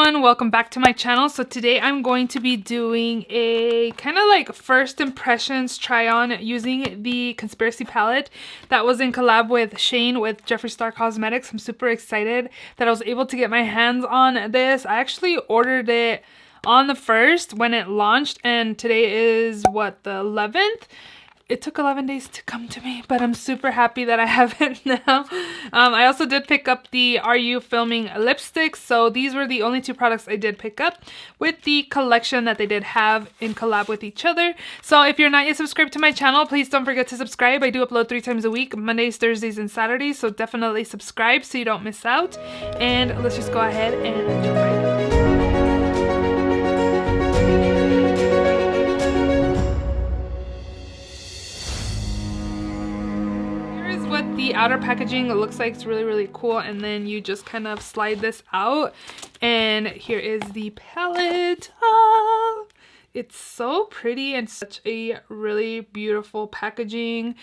everyone, welcome back to my channel. So today I'm going to be doing a kind of like first impressions try on using the Conspiracy palette that was in collab with Shane with Jeffree Star Cosmetics. I'm super excited that I was able to get my hands on this. I actually ordered it on the 1st when it launched, and today is what, the 11th? It took 11 days to come to me, but I'm super happy that I have it now. I also did pick up the Are You Filming lipsticks. So these were the only two products I did pick up with the collection that they did have in collab with each other. So if you're not yet subscribed to my channel, please don't forget to subscribe. I do upload 3 times a week, Mondays, Thursdays, and Saturdays. So definitely subscribe so you don't miss out. And let's just go ahead and jump right in. What the outer packaging looks like. It's really cool, and then you just kind of slide this out, and here is the palette. Oh, it's so pretty and such a really beautiful packaging.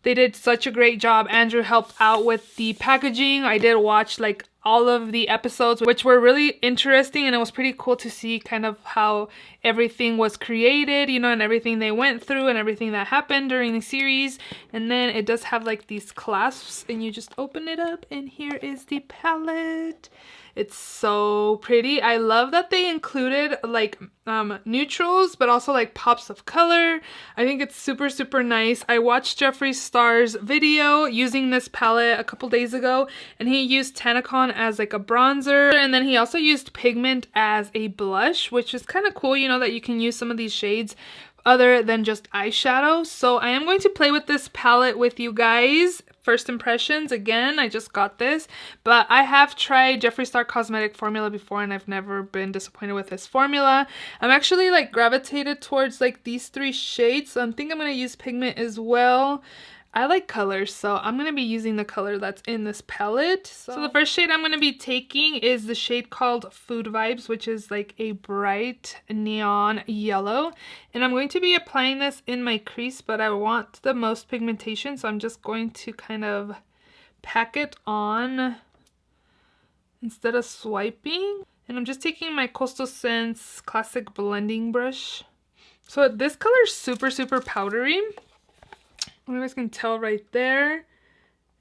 They did such a great job. Andrew helped out with the packaging. I did watch like all of the episodes, which were really interesting, and it was pretty cool to see kind of how everything was created, you know, and everything they went through and everything that happened during the series. And then it does have like these clasps, and you just open it up, and here is the palette. It's so pretty. I love that they included like neutrals, but also like pops of color. I think it's super nice. I watched Jeffree Star's video using this palette a couple days ago, and he used Tanacon as like a bronzer, and then he also used pigment as a blush, which is kind of cool, you know, that you can use some of these shades other than just eyeshadow. So I am going to play with this palette with you guys. First impressions, again, I just got this, but I have tried Jeffree Star Cosmetic formula before, and I've never been disappointed with this formula. I'm actually like gravitated towards like these 3 shades, so I think I'm going to use pigment as well. I like colors, so I'm going to be using the color that's in this palette. So the first shade I'm going to be taking is the shade called Food Vibes, which is like a bright neon yellow. And I'm going to be applying this in my crease, but I want the most pigmentation, so I'm just going to kind of pack it on instead of swiping. And I'm just taking my Coastal Scents Classic Blending Brush. So this color is super powdery. You guys can tell right there.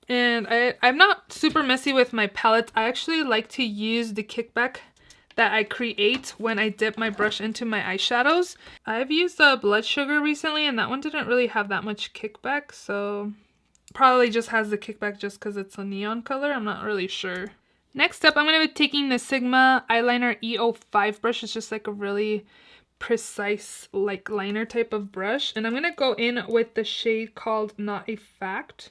And I'm not super messy with my palettes. I actually like to use the kickback that I create when I dip my brush into my eyeshadows. I've used Blood Sugar recently, and that one didn't really have that much kickback, so probably just has the kickback just because it's a neon color. I'm not really sure. Next up, I'm going to be taking the Sigma Eyeliner E05 brush. It's just like a really precise like liner type of brush, and I'm gonna go in with the shade called Not a Fact,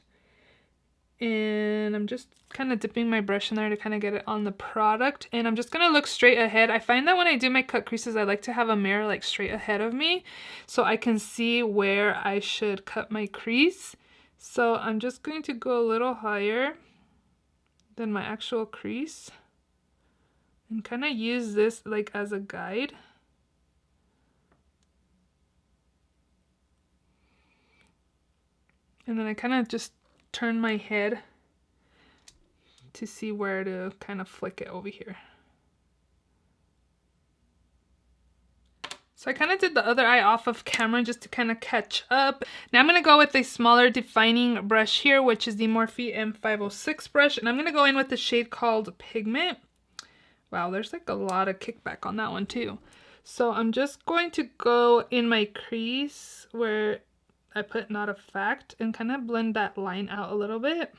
and I'm just kind of dipping my brush in there to kind of get it on the product, and I'm just gonna look straight ahead. I find that when I do my cut creases, I like to have a mirror like straight ahead of me so I can see where I should cut my crease. So I'm just going to go a little higher than my actual crease and kind of use this like as a guide. And then I kind of just turn my head to see where to kind of flick it over here. So I kind of did the other eye off of camera just to kind of catch up. Now I'm going to go with a smaller defining brush here, which is the Morphe M506 brush. And I'm going to go in with the shade called Pigment. Wow, there's like a lot of kickback on that one too. So I'm just going to go in my crease where I put Not a Fact and kind of blend that line out a little bit.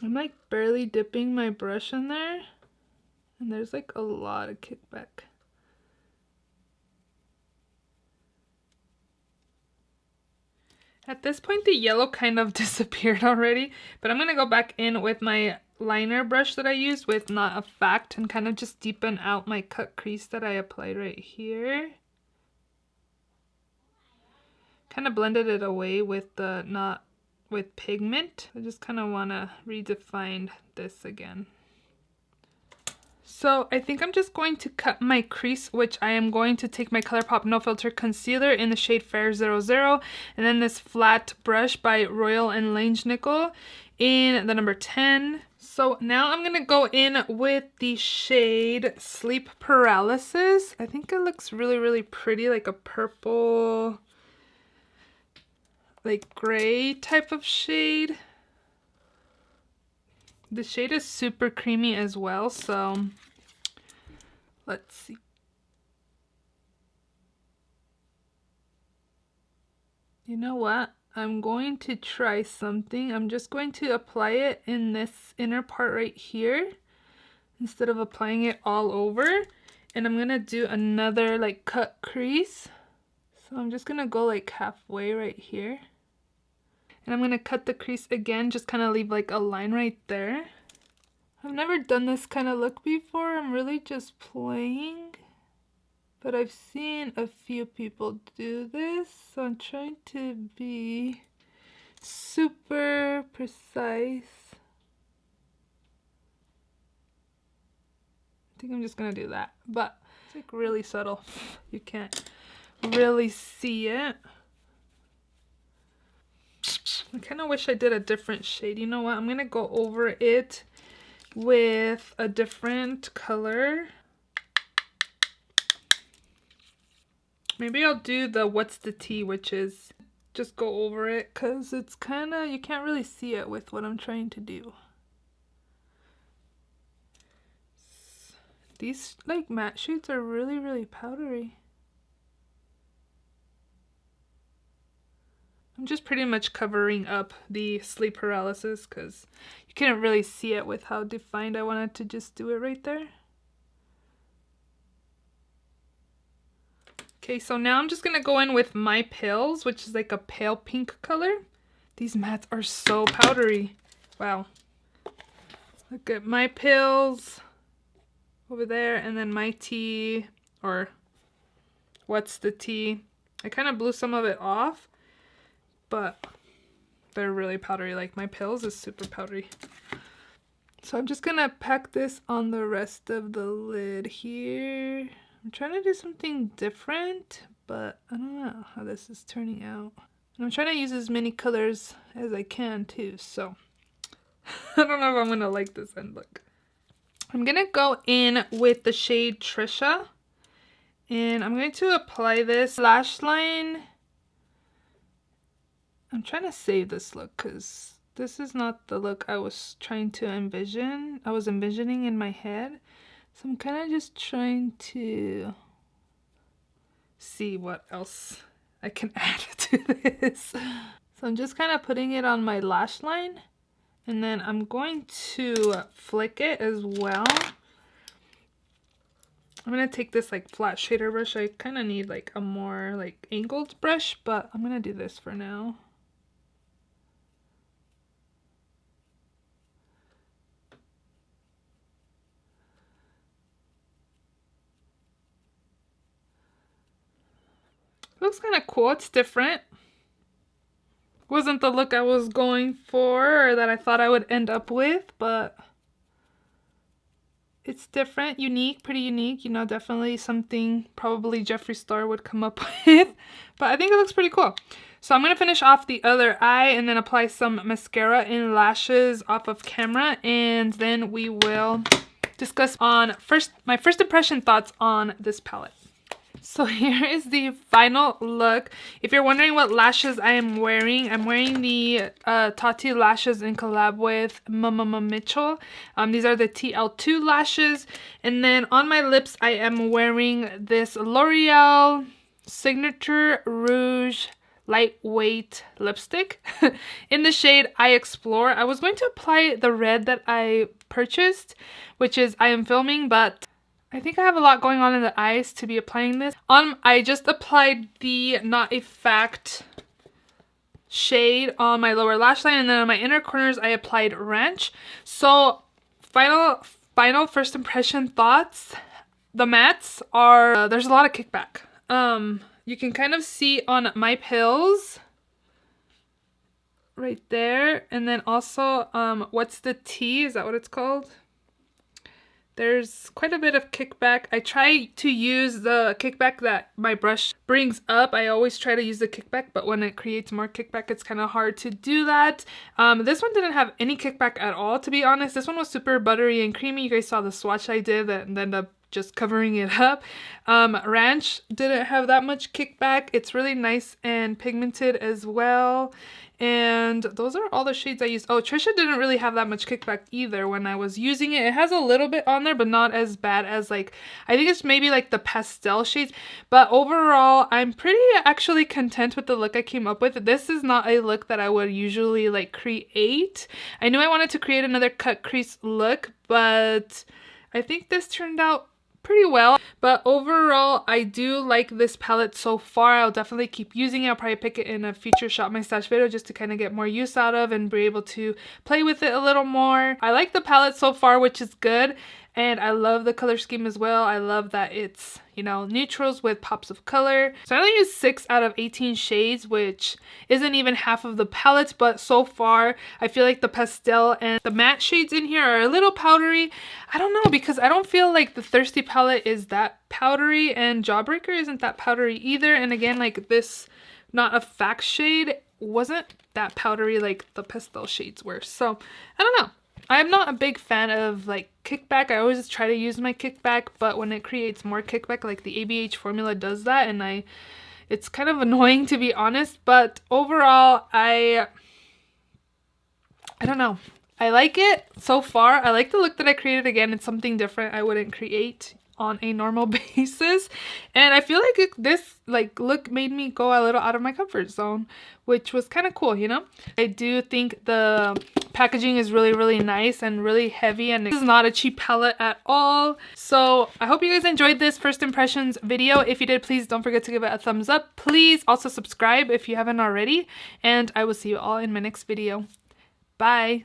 I'm like barely dipping my brush in there, and there's like a lot of kickback. At this point the yellow kind of disappeared already, but I'm gonna go back in with my liner brush that I used with Not a Fact and kind of just deepen out my cut crease that I applied right here. Kind of blended it away with the with pigment. I just kind of want to redefine this again. So I think I'm just going to cut my crease, which I am going to take my ColourPop No Filter Concealer in the shade Fair 00, and then this flat brush by Royal & Lange Nickel in the number 10. So now I'm gonna go in with the shade Sleep Paralysis. I think it looks really, really pretty, like a purple, like gray type of shade. The shade is super creamy as well, so let's see. You know what? I'm going to try something. I'm just going to apply it in this inner part right here instead of applying it all over. And I'm gonna do another like cut crease. So I'm just gonna go like halfway right here. And I'm gonna cut the crease again, just kind of leave like a line right there. I've never done this kind of look before. I'm really just playing. But I've seen a few people do this, so I'm trying to be super precise. I think I'm just gonna do that, but it's like really subtle. You can't really see it. I kind of wish I did a different shade. You know what? I'm gonna go over it with a different color. Maybe I'll do the What's the Tea, which is just go over it because it's kind of, you can't really see it with what I'm trying to do. These like matte shades are really, really powdery. I'm just pretty much covering up the sleep paralysis because you couldn't really see it with how defined I wanted to just do it right there. Okay, so now I'm just gonna go in with My Pills, which is like a pale pink color. These mattes are so powdery. Wow. Look at My Pills over there, and then My Tea, or What's the Tea. I kind of blew some of it off, but they're really powdery. Like My Pills is super powdery. So I'm just gonna pack this on the rest of the lid here. I'm trying to do something different, but I don't know how this is turning out. And I'm trying to use as many colors as I can too, so I don't know if I'm gonna like this end look. I'm gonna go in with the shade Trisha, and I'm going to apply this lash line. I'm trying to save this look because this is not the look I was trying to envision. I was envisioning in my head. So I'm kind of just trying to see what else I can add to this. So I'm just kind of putting it on my lash line, and then I'm going to flick it as well. I'm going to take this like flat shader brush. I kind of need like a more like angled brush, but I'm going to do this for now. Looks kind of cool. It's different. Wasn't the look I was going for or that I thought I would end up with, but it's different, unique, pretty unique. You know, definitely something probably Jeffree Star would come up with, but I think it looks pretty cool. So I'm going to finish off the other eye and then apply some mascara and lashes off of camera, and then we will discuss on my first impression thoughts on this palette. So here is the final look. If you're wondering what lashes I am wearing, I'm wearing the Tati lashes in collab with Mama Mitchell. These are the TL2 lashes. And then on my lips, I am wearing this L'Oreal Signature Rouge lightweight lipstick in the shade I Explore. I was going to apply the red that I purchased, which is I Am Filming, but I think I have a lot going on in the eyes to be applying this. I just applied the Not a Fact shade on my lower lash line, and then on my inner corners I applied Ranch. So final first impression thoughts. The mattes are, there's a lot of kickback. You can kind of see on My Pills right there, and then also What's the Tea, is that what it's called? There's quite a bit of kickback. I try to use the kickback that my brush brings up. I always try to use the kickback, but when it creates more kickback, it's kind of hard to do that. This one didn't have any kickback at all, to be honest. This one was super buttery and creamy. You guys saw the swatch I did that ended up just covering it up. Ranch didn't have that much kickback. It's really nice and pigmented as well. And those are all the shades I used. Oh, Trisha didn't really have that much kickback either when I was using it. It has a little bit on there, but not as bad as like, I think it's maybe like the pastel shades. But overall, I'm pretty actually content with the look I came up with. This is not a look that I would usually like create. I knew I wanted to create another cut crease look, but I think this turned out pretty well. But overall, I do like this palette so far. I'll definitely keep using it. I'll probably pick it in a future Shop My Stash video just to kind of get more use out of and be able to play with it a little more. I like the palette so far, which is good. And I love the color scheme as well. I love that it's, you know, neutrals with pops of color. So I only used 6 out of 18 shades, which isn't even half of the palette, but so far I feel like the pastel and the matte shades in here are a little powdery. I don't know, because I don't feel like the Thirsty palette is that powdery, and Jawbreaker isn't that powdery either. And again, like this Not a Fact shade wasn't that powdery like the pastel shades were. So I don't know. I'm not a big fan of like kickback. I always try to use my kickback, but when it creates more kickback, like the ABH formula does that, and it's kind of annoying, to be honest. But overall, I don't know. I like it so far. I like the look that I created. Again, it's something different I wouldn't create on a normal basis, and I feel like this look made me go a little out of my comfort zone, which was kind of cool, you know. I do think the packaging is really nice and really heavy, and this is not a cheap palette at all. So I hope you guys enjoyed this first impressions video. If you did, please don't forget to give it a thumbs up. Please also subscribe if you haven't already, and I will see you all in my next video. Bye.